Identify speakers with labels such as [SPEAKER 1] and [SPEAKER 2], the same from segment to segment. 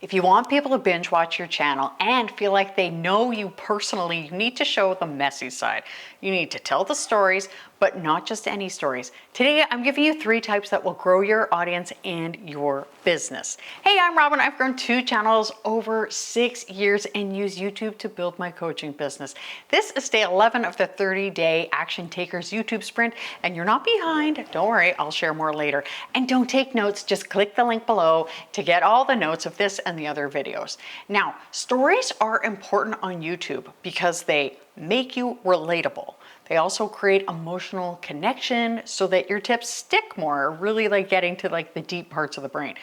[SPEAKER 1] If you want people to binge watch your channel and feel like they know you personally, you need to show the messy side. You need to tell the stories, but not just any stories. Today, I'm giving you 3 types that will grow your audience and your business. Hey, I'm Robin. I've grown 2 channels over 6 years and use YouTube to build my coaching business. This is day 11 of the 30-day Action Takers YouTube sprint, and you're not behind. Don't worry, I'll share more later. And don't take notes, just click the link below to get all the notes of this and the other videos. Now, stories are important on YouTube because they make you relatable. They also create emotional connection so that your tips stick more, really like getting to like the deep parts of the brain.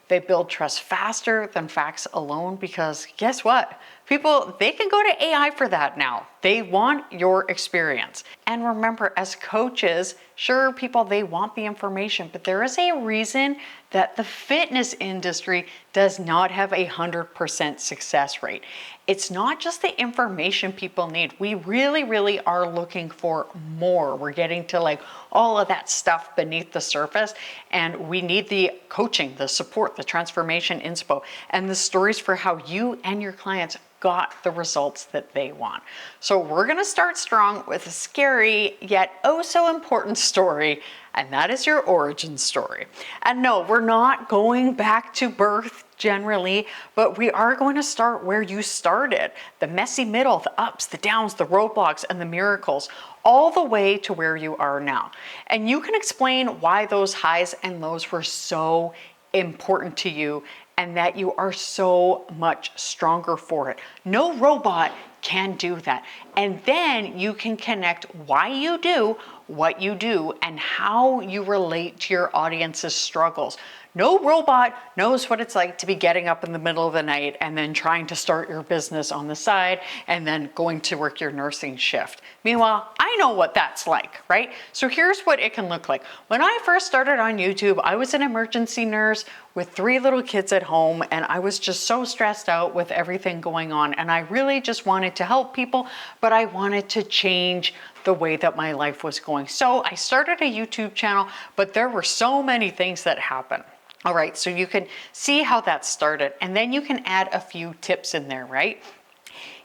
[SPEAKER 1] They build trust faster than facts alone because guess what? People, they can go to AI for that now. They want your experience. And remember, as coaches, sure, people, they want the information, but there is a reason that the fitness industry does not have a 100% success rate. It's not just the information people need. We really are looking for more. We're getting to like all of that stuff beneath the surface, and we need the coaching, the support, the transformation inspo, and the stories for how you and your clients got the results that they want. So we're gonna start strong with a scary yet oh so important story, and that is your origin story. And no, we're not going back to birth generally, but we are going to start where you started. The messy middle, the ups, the downs, the roadblocks, and the miracles, all the way to where you are now. And you can explain why those highs and lows were so important to you and that you are so much stronger for it. No robot can do that. And then you can connect why you do what you do and how you relate to your audience's struggles. No robot knows what it's like to be getting up in the middle of the night and then trying to start your business on the side and then going to work your nursing shift. Meanwhile, I know what that's like, right? So here's what it can look like. When I first started on YouTube, I was an emergency nurse with 3 little kids at home, and I was just so stressed out with everything going on. And I really just wanted to help people, but I wanted to change the way that my life was going. So I started a YouTube channel, but there were so many things that happened. All right, so you can see how that started, and then you can add a few tips in there, right?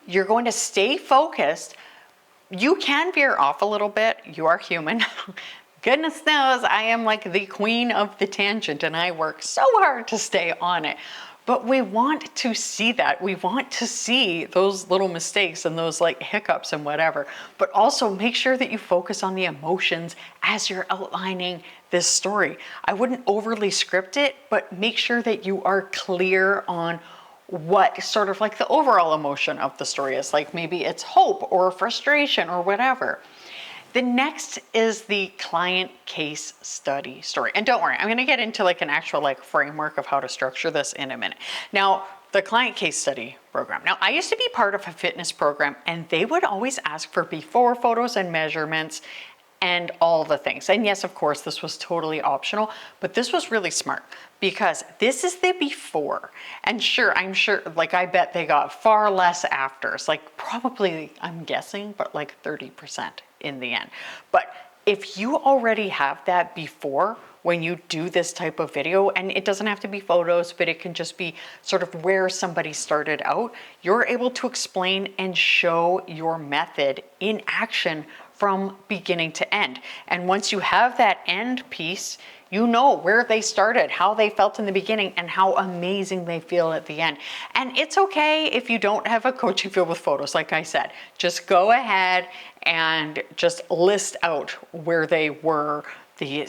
[SPEAKER 1] You're going to stay focused. You can veer off a little bit. You are human. Goodness knows I am like the queen of the tangent, and I work so hard to stay on it. But we want to see that. We want to see those little mistakes and those like hiccups and whatever, but also make sure that you focus on the emotions as you're outlining this story. I wouldn't overly script it, but make sure that you are clear on what sort of like the overall emotion of the story is. Like maybe it's hope or frustration or whatever. The next is the client case study story. And don't worry, I'm gonna get into like an actual like framework of how to structure this in a minute. Now, the client case study program. Now, I used to be part of a fitness program, and they would always ask for before photos and measurements and all the things. And yes, of course, this was totally optional, but this was really smart because this is the before. And sure, I'm sure, like I bet they got far less afters, like probably, I'm guessing, but like 30% in the end. But if you already have that before, when you do this type of video, and it doesn't have to be photos, but it can just be sort of where somebody started out, you're able to explain and show your method in action from beginning to end. And once you have that end piece, you know where they started, how they felt in the beginning, and how amazing they feel at the end. And it's okay if you don't have a coaching field with photos, like I said. Just go ahead and just list out where they were, the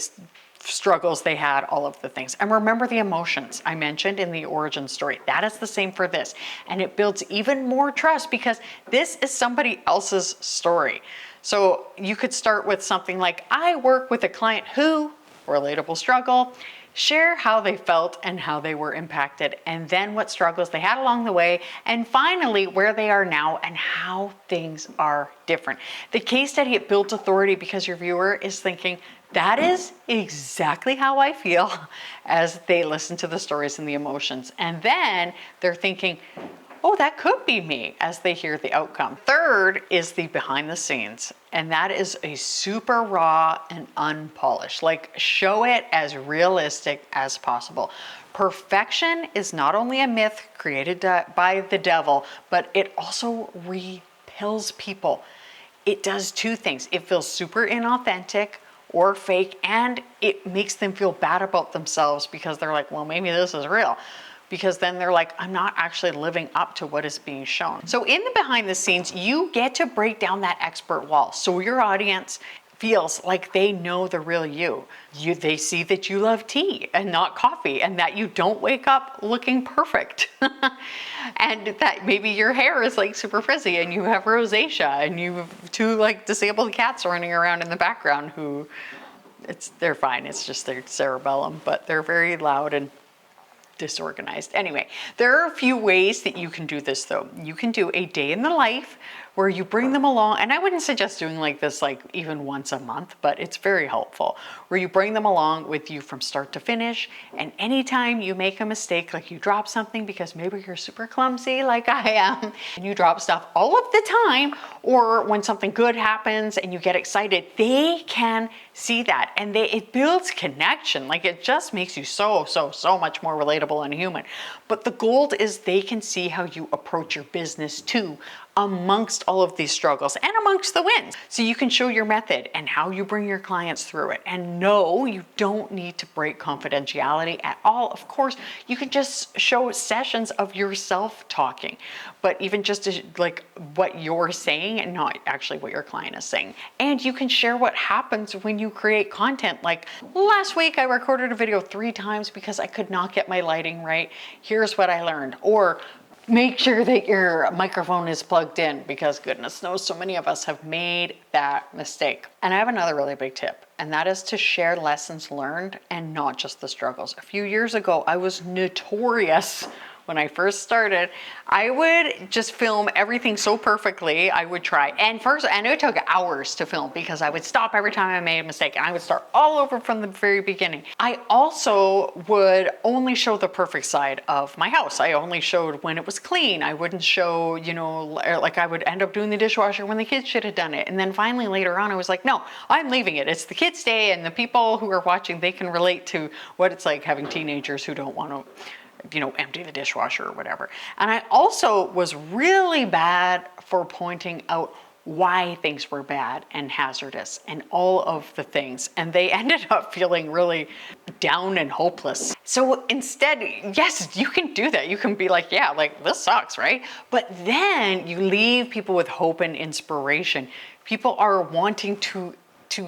[SPEAKER 1] struggles they had, all of the things. And remember the emotions I mentioned in the origin story. That is the same for this. And it builds even more trust because this is somebody else's story. So you could start with something like, I work with a client who, relatable struggle, share how they felt and how they were impacted, and then what struggles they had along the way, and finally where they are now and how things are different. The case study, it builds authority because your viewer is thinking, that is exactly how I feel as they listen to the stories and the emotions. And then they're thinking, oh, that could be me as they hear the outcome. Third is the behind the scenes. And that is a super raw and unpolished. Like, show it as realistic as possible. Perfection is not only a myth created by the devil, but it also repels people. It does two things. It feels super inauthentic or fake, and it makes them feel bad about themselves because they're like, well, maybe this is real. Because then they're like, I'm not actually living up to what is being shown. So in the behind the scenes, you get to break down that expert wall. So your audience feels like they know the real you. They see that you love tea and not coffee, and that you don't wake up looking perfect. And that maybe your hair is like super frizzy and you have rosacea and you have two like disabled cats running around in the background who they're fine. It's just their cerebellum, but they're very loud and disorganized. Anyway, there are a few ways that you can do this though. You can do a day in the life where you bring them along, and I wouldn't suggest doing like this like even once a month, but it's very helpful, where you bring them along with you from start to finish, and anytime you make a mistake, like you drop something because maybe you're super clumsy like I am, and you drop stuff all of the time, or when something good happens and you get excited, they can see that, and it builds connection. Like, it just makes you so much more relatable and human. But the gold is they can see how you approach your business too, amongst all of these struggles and amongst the wins. So you can show your method and how you bring your clients through it. And no, you don't need to break confidentiality at all. Of course, you can just show sessions of yourself talking, but even just like what you're saying and not actually what your client is saying. And you can share what happens when you create content. Like, last week I recorded a video 3 times because I could not get my lighting right. Here's what I learned. Or make sure that your microphone is plugged in, because goodness knows so many of us have made that mistake. And I have another really big tip, and that is to share lessons learned and not just the struggles. A few years ago, I was notorious. When I first started, I would just film everything so perfectly. I would try, and it took hours to film because I would stop every time I made a mistake, and I would start all over from the very beginning. I also would only show the perfect side of my house. I only showed when it was clean. I wouldn't show, you know, like I would end up doing the dishwasher when the kids should have done it. And then finally later on, I was like, no, I'm leaving it. It's the kids' day, and the people who are watching, they can relate to what it's like having teenagers who don't want to, you know, empty the dishwasher or whatever. And I also was really bad for pointing out why things were bad and hazardous and all of the things. And they ended up feeling really down and hopeless. So instead, yes, you can do that. You can be like, yeah, like this sucks, right? But then you leave people with hope and inspiration. People are wanting to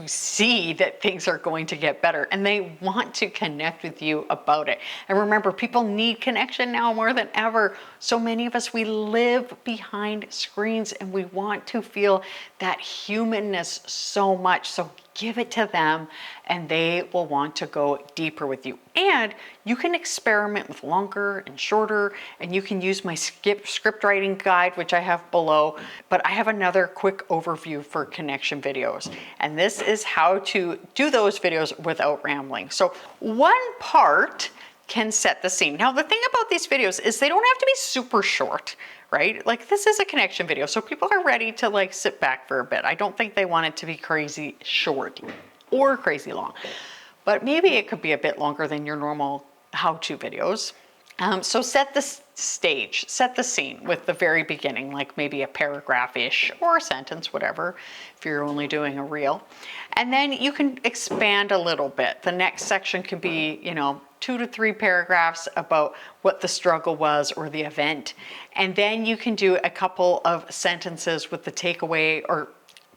[SPEAKER 1] see that things are going to get better, and they want to connect with you about it. And remember, people need connection now more than ever. So many of us, we live behind screens, and we want to feel that humanness so much. So give it to them, and they will want to go deeper with you. And you can experiment with longer and shorter, and you can use my script writing guide, which I have below, but I have another quick overview for connection videos. And this is how to do those videos without rambling. So one part can set the scene. Now, the thing about these videos is they don't have to be super short, right? Like, this is a connection video, so people are ready to like sit back for a bit. I don't think they want it to be crazy short or crazy long, but maybe it could be a bit longer than your normal how-to videos. So set the stage, set the scene with the very beginning, like maybe a paragraph-ish or a sentence, whatever, if you're only doing a reel. And then you can expand a little bit. The next section could be, you know, 2 to 3 paragraphs about what the struggle was or the event. And then you can do a couple of sentences with the takeaway, or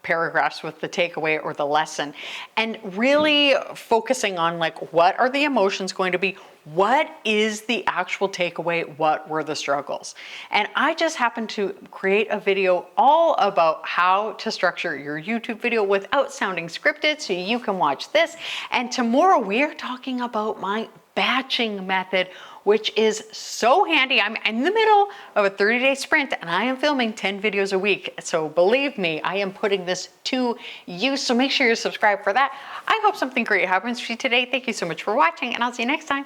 [SPEAKER 1] paragraphs with the takeaway or the lesson, and really focusing on like, what are the emotions going to be? What is the actual takeaway? What were the struggles? And I just happened to create a video all about how to structure your YouTube video without sounding scripted, so you can watch this. And tomorrow we are talking about my batching method, which is so handy. I'm in the middle of a 30-day sprint, and I am filming 10 videos a week. So believe me, I am putting this to use. So make sure you're subscribed for that. I hope something great happens for you today. Thank you so much for watching, and I'll see you next time.